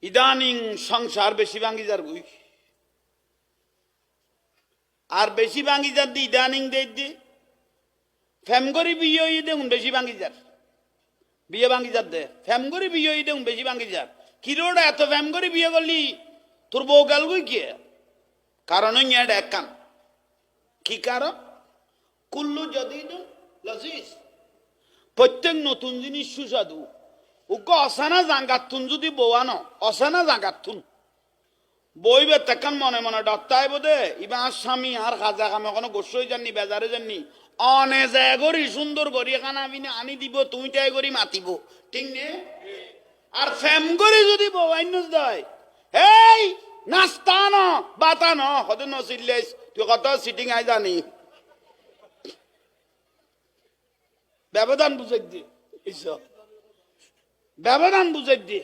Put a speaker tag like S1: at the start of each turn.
S1: ইদানিং সংসার বেশি ভাঙ্গি যার বই আর বেশি ভাঙ্গি যার দি ইদানিং দি ফেম করি বিয়ে দেখুন বেশি ভাঙ্গি যার বিয়ে ভাঙ্গি যার দে ফেম করি বিয়ে দেখুন বেশি ভাঙ্গি যার কিরোটা এত ফেম করি বিয়ে করলি তোর বউ গেল গই কে কারণ এক কান কি কারণ কুল্লু যদি লজিস প্রত্যেক নতুন জিনিস সুস্বাদু উকে অসানা জাঙ্গাতুন যদি বৌয়ানো অসানা জাঙ্গাতুন বইবে তেকান মনে মনে ডক্তাই বোধে ইবা আর স্বামী আর খাজা কামে কোনো গোসই জাননি বেজারে জাননি অনে যায় করি সুন্দর করি এখানে আনি দিব তুমি তাই করি মাতিব ঠিক নে আর ফেম করে যদি বৌয়াইন দেয় এই নাস্তা ন বাতা ন হতে নচিল্লে তুই কত সিটিং আই জানি ব্যবধান বুঝাই দি ব্যবধান বুঝাই দি